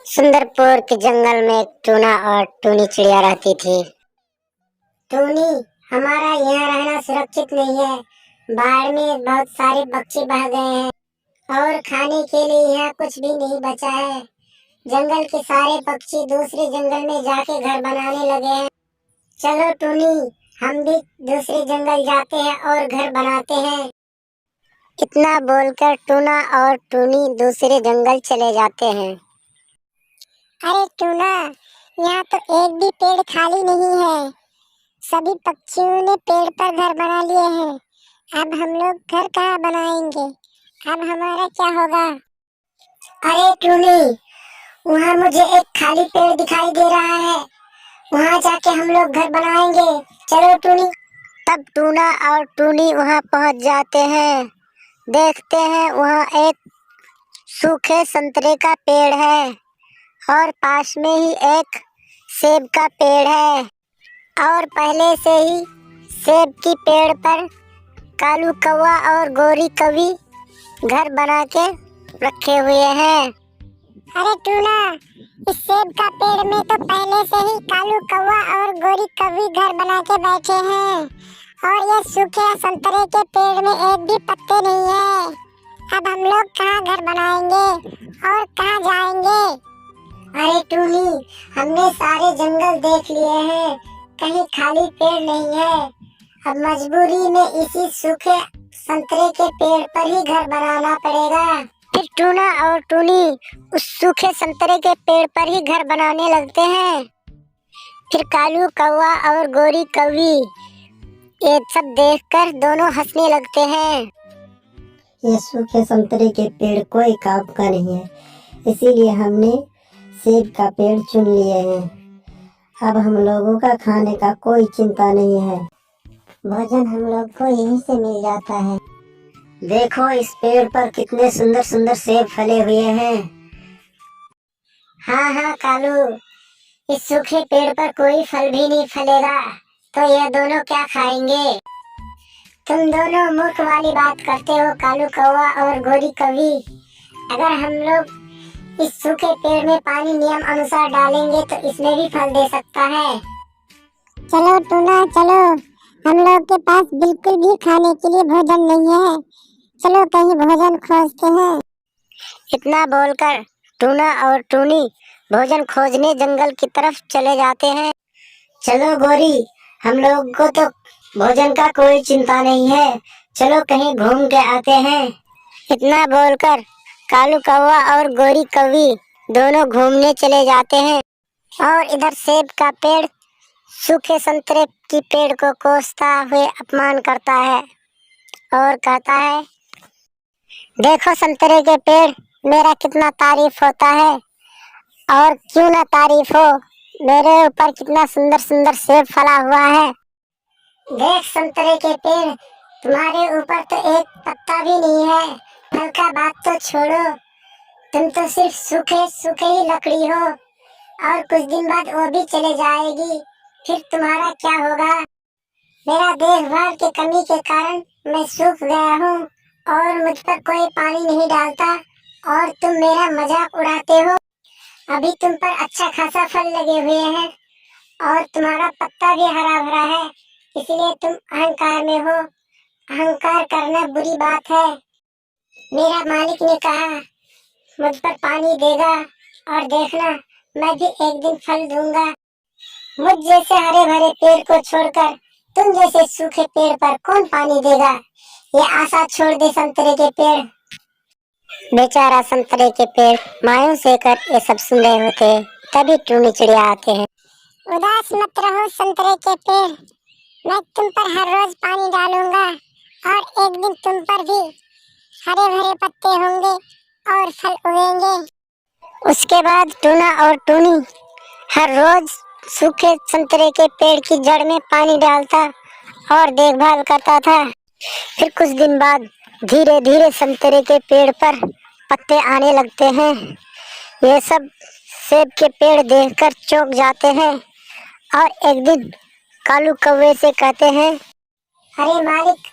सुंदरपुर के जंगल में एक टूना और टूनी चिड़िया रहती थी। टूनी, हमारा यहाँ रहना सुरक्षित नहीं है। बाढ़ में बहुत सारे पक्षी बह गए हैं और खाने के लिए यहाँ कुछ भी नहीं बचा है। जंगल के सारे पक्षी दूसरे जंगल में जाके घर बनाने लगे हैं। चलो टूनी, हम भी दूसरे जंगल जाते हैं और घर बनाते हैं। इतना बोलकर टूना और टूनी दूसरे जंगल चले जाते हैं। अरे टूना, यहाँ तो एक भी पेड़ खाली नहीं है। सभी पक्षियों ने पेड़ पर घर बना लिए हैं। अब हम लोग घर कहाँ बनाएंगे? अब हमारा क्या होगा? अरे टूनी, वहाँ मुझे एक खाली पेड़ दिखाई दे रहा है। वहाँ जाके हम लोग घर बनाएंगे। चलो टूनी। तब टूना और टूनी वहाँ पहुँच जाते हैं। देखते हैं वहाँ एक सूखे संतरे का पेड़ है और पास में ही एक सेब का पेड़ है और पहले से ही सेब की पेड़ पर कालू कौवा और गोरी कौवी घर बना के रखे हुए हैं। अरे टूना, इस सेब का पेड़ में तो पहले से ही कालू कौवा और गोरी कौवी घर बना के बैठे हैं और ये सूखे संतरे के पेड़ में एक भी पत्ते नहीं है। अब हम लोग कहाँ घर बनाएंगे और कहाँ जाएंगे? अरे टूनी, हमने सारे जंगल देख लिए हैं, कहीं खाली पेड़ नहीं है। अब मजबूरी में इसी सूखे संतरे के पेड़ पर ही घर बनाना पड़ेगा। फिर टूना और टूनी उस सूखे संतरे के पेड़ पर ही घर बनाने लगते हैं। फिर कालू कौवा और गोरी कौवी ये सब देखकर दोनों हंसने लगते हैं। ये सूखे संतरे के पेड़ कोई काम का नहीं है, इसीलिए हमने सेब का पेड़ चुन लिए हैं। अब हम लोगों का खाने का कोई चिंता नहीं है। भोजन हम लोग को यहीं से मिल जाता है। देखो इस पेड़ पर कितने सुंदर सुंदर सेब फले हुए हैं। हाँ हाँ कालू, इस सूखे पेड़ पर कोई फल भी नहीं फलेगा तो ये दोनों क्या खाएंगे? तुम दोनों मूर्ख वाली बात करते हो कालू कौवा और गोरी कौवी। अगर हम लोग इस सूखे पेड़ में पानी नियम अनुसार डालेंगे तो इसमें भी फल दे सकता है। चलो टूना चलो, हम लोग के पास बिल्कुल भी खाने के लिए भोजन नहीं है। चलो कहीं भोजन खोजते हैं। इतना बोलकर टूना और टूनी भोजन खोजने जंगल की तरफ चले जाते हैं। चलो गोरी, हम लोग को तो भोजन का कोई चिंता नहीं है, चलो कहीं घूम के आते हैं। इतना बोलकर कालू कौवा और गोरी कौवी दोनों घूमने चले जाते हैं और इधर सेब का पेड़ सूखे संतरे की पेड़ को कोसता हुए अपमान करता है और कहता है, देखो संतरे के पेड़, मेरा कितना तारीफ होता है और क्यों ना तारीफ हो, मेरे ऊपर कितना सुंदर सुंदर सेब फला हुआ है। देख संतरे के पेड़, तुम्हारे ऊपर तो एक पत्ता भी नहीं है। फल का बात तो छोड़ो, तुम तो सिर्फ सूखे सूखे ही लकड़ी हो और कुछ दिन बाद वो भी चले जाएगी। फिर तुम्हारा क्या होगा? मेरा देखभाल की कमी के कारण मैं सूख गया हूँ और मुझ पर कोई पानी नहीं डालता और तुम मेरा मजाक उड़ाते हो। अभी तुम पर अच्छा खासा फल लगे हुए हैं और तुम्हारा पत्ता भी हरा भरा है, इसलिए तुम अहंकार में हो। अहंकार करना बुरी बात है। मेरा मालिक ने कहा मुझ पर पानी देगा और देखना मैं भी एक दिन फल दूंगा। मुझ जैसे हरे भरे पेड़ को छोड़कर तुम जैसे सूखे पेड़ पर कौन पानी देगा? ये आशा छोड़ दे संतरे के पेड़। बेचारा संतरे के पेड़ मायूस होकर ये सब सुन रहे होते, तभी टूनी चिड़िया आते हैं। उदास मत रहो संतरे के पेड़, मैं तुम पर हर रोज पानी डालूंगा और एक दिन तुम पर भी हरे भरे पत्ते होंगे और फल उगेंगे। उसके बाद टूना और टूनी हर रोज सूखे संतरे के पेड़ की जड़ में पानी डालता और देखभाल करता था। फिर कुछ दिन बाद धीरे धीरे संतरे के पेड़ पर पत्ते आने लगते हैं। ये सब सेब के पेड़ देखकर चौंक जाते हैं और एक दिन कालू कौवे से कहते हैं, अरे मालिक,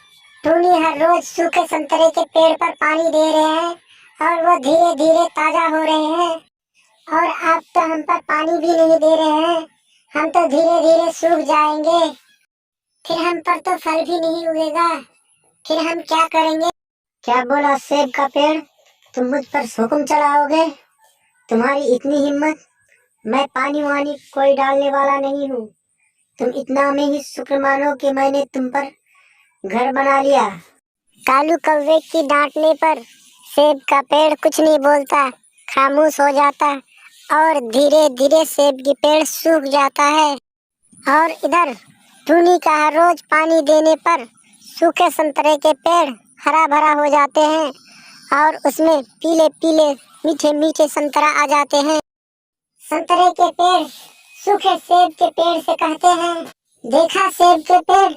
टूनी हर रोज सूखे संतरे के पेड़ पर पानी दे रहे हैं और वो धीरे धीरे ताजा हो रहे हैं और आप तो हम पर पानी भी नहीं दे रहे हैं, हम तो धीरे धीरे सूख जाएंगे, फिर हम पर तो फल भी नहीं उगेगा, फिर हम क्या करेंगे? क्या बोला सेब का पेड़, तुम मुझ पर हुक्म चलाओगे? तुम्हारी इतनी हिम्मत? मैं पानी वानी कोई डालने वाला नहीं हूँ। तुम इतना में ही शुक्र मानो कि मैंने तुम पर घर बना लिया। कालू कौवे की डांटने पर सेब का पेड़ कुछ नहीं बोलता, खामोश हो जाता और धीरे धीरे सेब की पेड़ सूख जाता है। और इधर टूनी का हर रोज पानी देने पर सूखे संतरे के पेड़ हरा भरा हो जाते हैं और उसमें पीले पीले मीठे मीठे संतरा आ जाते हैं। संतरे के पेड़ सूखे सेब के पेड़ से कहते हैं, देखा सेब के पेड़,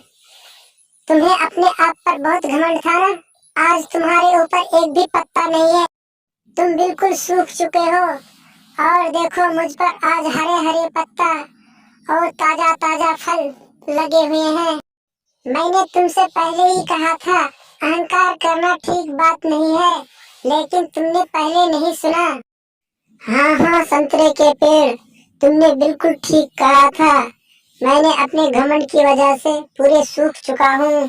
तुम्हें अपने आप पर बहुत घमंड था ना, आज तुम्हारे ऊपर एक भी पत्ता नहीं है, तुम बिल्कुल सूख चुके हो और देखो मुझ पर आज हरे हरे पत्ता और ताजा ताजा फल लगे हुए हैं। मैंने तुमसे पहले ही कहा था अहंकार करना ठीक बात नहीं है, लेकिन तुमने पहले नहीं सुना। हाँ हाँ संतरे के पेड़, तुमने बिल्कुल ठीक कहा था, मैंने अपने घमंड की वजह से पूरे सूख चुका हूँ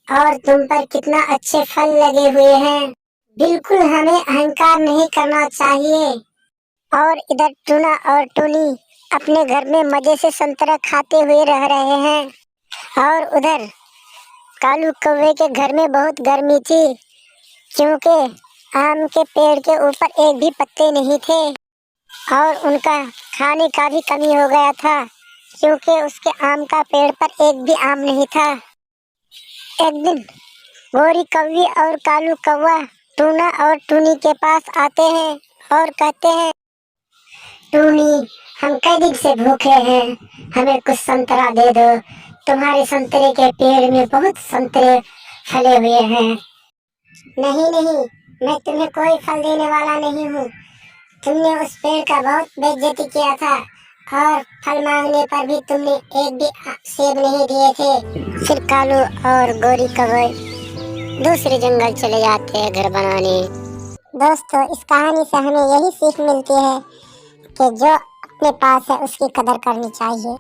और तुम पर कितना अच्छे फल लगे हुए हैं। बिल्कुल हमें अहंकार नहीं करना चाहिए। और इधर टूना और टूनी अपने घर में मजे से संतरा खाते हुए रह रहे हैं और उधर कालू कौवे के घर में बहुत गर्मी थी, क्योंकि आम के पेड़ के ऊपर एक भी पत्ते नहीं थे और उनका खाने का भी कमी हो गया था, क्योंकि उसके आम का पेड़ पर एक भी आम नहीं था। एक दिन गोरी कौवी और कालू कौवा टूना और टूनी के पास आते हैं और कहते हैं, टूनी, हम कई दिन से भूखे हैं, हमें कुछ संतरा दे दो, तुम्हारे संतरे के पेड़ में बहुत संतरे फले हुए हैं। नहीं नहीं, मैं तुम्हें कोई फल देने वाला नहीं हूँ, तुमने उस पेड़ का बहुत बेइज्जती किया था और फल मांगने पर भी तुमने एक भी सेब नहीं दिए थे। फिर कालू और गोरी कौवे दूसरे जंगल चले जाते हैं घर बनाने। दोस्तों, इस कहानी से हमें यही सीख मिलती है कि जो अपने पास है उसकी कदर करनी चाहिए।